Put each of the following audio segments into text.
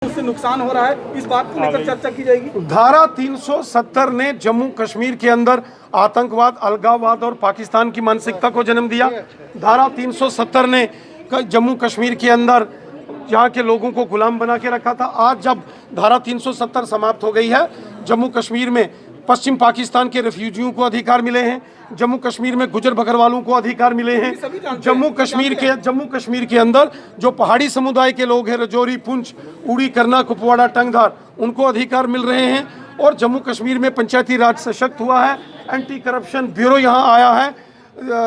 उससे नुकसान हो रहा है, इस बात को लेकर चर्चा की जाएगी। धारा 370 ने जम्मू कश्मीर के अंदर आतंकवाद, अलगाववाद और पाकिस्तान की मानसिकता को जन्म दिया। धारा 370 ने जम्मू कश्मीर के अंदर यहाँ के लोगों को गुलाम बना के रखा था। आज जब धारा 370 समाप्त हो गई है, जम्मू कश्मीर में पश्चिम पाकिस्तान के रेफ्यूजियों को अधिकार मिले हैं, जम्मू कश्मीर में गुजर बकरवालों को अधिकार मिले हैं, जम्मू कश्मीर के अंदर जो पहाड़ी समुदाय के लोग हैं, रजौरी, पुंछ, उड़ी, करना, कुपवाड़ा, टंगधार, उनको अधिकार मिल रहे हैं। और जम्मू कश्मीर में पंचायती राज सशक्त हुआ है, एंटी करप्शन ब्यूरो यहाँ आया है,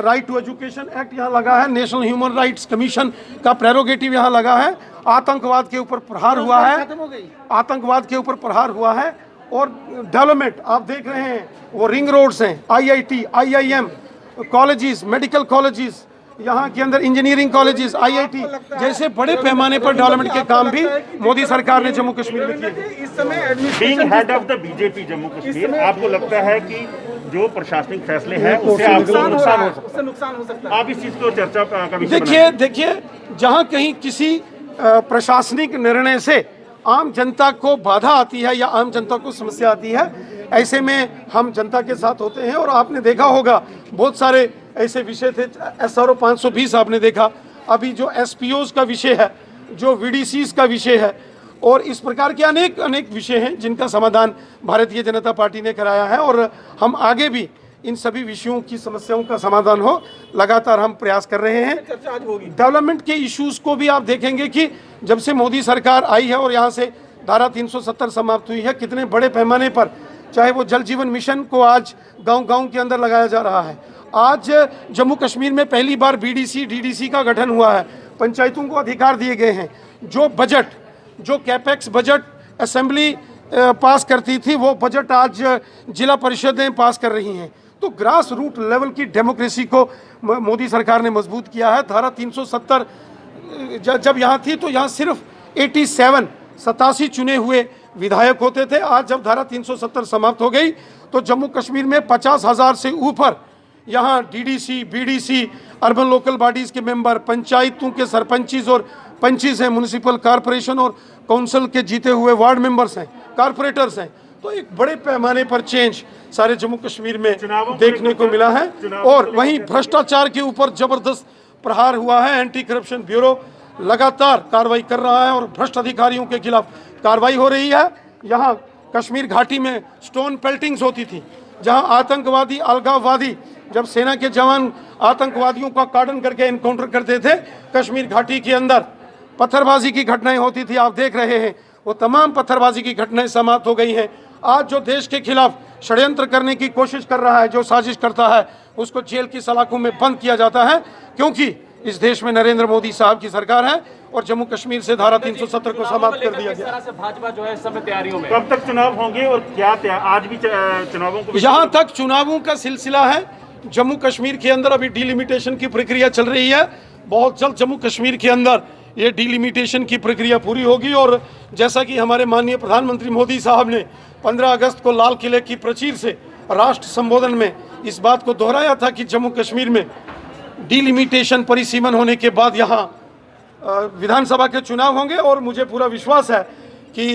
राइट टू एजुकेशन एक्ट यहाँ लगा है, नेशनल ह्यूमन राइट्स कमीशन का प्रेरोगेटिव यहाँ लगा है, आतंकवाद के ऊपर प्रहार हुआ है, आतंकवाद के ऊपर प्रहार हुआ है। और डेवलपमेंट आप देख रहे हैं, वो रिंग रोड्स हैं, IIT, IIM colleges, medical colleges, यहाँ के अंदर इंजीनियरिंग कॉलेजेस, IIT जैसे बड़े पैमाने पर डेवलपमेंट के काम भी मोदी सरकार ने जम्मू कश्मीर में किए। इस समय being head of the BJP Jammu Kashmir, आपको लगता है कि जो प्रशासनिक फैसले हैं उससे आपको नुकसान हो सकता है? आप इस चीज को चर्चा का विषय देखिए, जहाँ कहीं किसी प्रशासनिक निर्णय से आम जनता को बाधा आती है या आम जनता को समस्या आती है, ऐसे में हम जनता के साथ होते हैं। और आपने देखा होगा बहुत सारे ऐसे विषय थे, SRO 520 आपने देखा, अभी जो SPOs का विषय है, जो VDCs का विषय है, और इस प्रकार के अनेक विषय हैं जिनका समाधान भारतीय जनता पार्टी ने कराया है। और हम आगे भी इन सभी विषयों की समस्याओं का समाधान हो, लगातार हम प्रयास कर रहे हैं। डेवलपमेंट के इश्यूज को भी आप देखेंगे कि जब से मोदी सरकार आई है और यहाँ से धारा 370 समाप्त हुई है, कितने बड़े पैमाने पर, चाहे वो जल जीवन मिशन को आज गांव-गांव के अंदर लगाया जा रहा है। आज जम्मू कश्मीर में पहली बार BDC, DDC का गठन हुआ है, पंचायतों को अधिकार दिए गए हैं। जो बजट, जो कैपेक्स बजट असेंबली पास करती थी, वो बजट आज जिला परिषदें पास कर रही हैं। तो ग्रास रूट लेवल की डेमोक्रेसी को मोदी सरकार ने मजबूत किया है। धारा 370 जब यहाँ थी तो यहाँ सिर्फ 87 चुने हुए विधायक होते थे। आज जब धारा 370 समाप्त हो गई तो जम्मू कश्मीर में 50,000 से ऊपर यहाँ DDC, BDC, urban local bodies के मेंबर, पंचायतों के सरपंचीज और पंचीज हैं, म्यूनिसिपल कॉरपोरेशन और काउंसिल के जीते हुए वार्ड मेंबर्स हैं, कॉरपोरेटर्स हैं। तो एक बड़े पैमाने पर चेंज सारे जम्मू कश्मीर में देखने को मिला है। और वहीं भ्रष्टाचार के ऊपर जबरदस्त प्रहार हुआ है। एंटी करप्शन ब्यूरो लगातार कार्रवाई कर रहा है और भ्रष्ट अधिकारियों के खिलाफ कार्रवाई हो रही है। यहाँ कश्मीर घाटी में स्टोन पेल्टिंग्स होती थी, जहाँ आतंकवादी, अलगाववादी, जब सेना के जवान आतंकवादियों का कार्डन करके एनकाउंटर करते थे, कश्मीर घाटी के अंदर पत्थरबाजी की घटनाएं होती थी। आप देख रहे हैं वो तमाम पत्थरबाजी की घटनाएं समाप्त हो गई हैं। आज जो देश के खिलाफ षड्यंत्र करने की कोशिश कर रहा है, जो साजिश करता है, उसको जेल की सलाखों में बंद किया जाता है, क्योंकि इस देश में नरेंद्र मोदी साहब की सरकार है और जम्मू कश्मीर से धारा 370 को समाप्त कर दिया गया। भाजपा जो है सब तैयारियों में, कब तक चुनाव होंगे और क्या आज भी चुनावों को, यहाँ तक चुनावों का सिलसिला है। जम्मू कश्मीर के अंदर अभी डिलिमिटेशन की प्रक्रिया चल रही है। बहुत जल्द जम्मू कश्मीर के अंदर ये डिलिमिटेशन की प्रक्रिया पूरी होगी। और जैसा कि हमारे माननीय प्रधानमंत्री मोदी साहब ने 15 अगस्त को लाल किले की प्राचीर से राष्ट्र संबोधन में इस बात को दोहराया था कि जम्मू कश्मीर में डिलिमिटेशन, परिसीमन होने के बाद यहाँ विधानसभा के चुनाव होंगे। और मुझे पूरा विश्वास है कि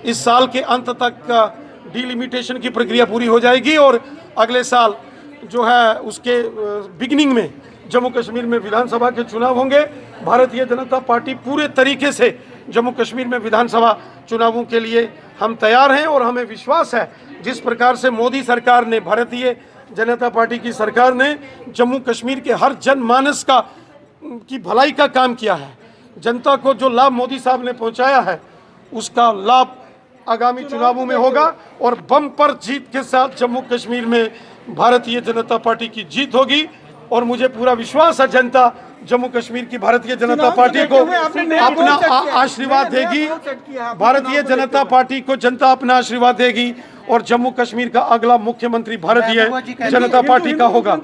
इस साल के अंत तक डिलिमिटेशन की प्रक्रिया पूरी हो जाएगी और अगले साल जो है उसके बिगिनिंग में जम्मू कश्मीर में विधानसभा के चुनाव होंगे। भारतीय जनता पार्टी पूरे तरीके से जम्मू कश्मीर में विधानसभा चुनावों के लिए हम तैयार हैं। और हमें विश्वास है जिस प्रकार से मोदी सरकार ने, भारतीय जनता पार्टी की सरकार ने जम्मू कश्मीर के हर जनमानस की भलाई का काम किया है, जनता को जो लाभ मोदी साहब ने पहुंचाया है उसका लाभ आगामी चुनावों में होगा। और बम्पर जीत के साथ जम्मू कश्मीर में भारतीय जनता पार्टी की जीत होगी। और मुझे पूरा विश्वास है जनता जम्मू कश्मीर की भारतीय जनता पार्टी को अपना आशीर्वाद देगी। भारतीय जनता पार्टी को जनता अपना आशीर्वाद देगी और जम्मू कश्मीर का अगला मुख्यमंत्री भारतीय जनता पार्टी का होगा।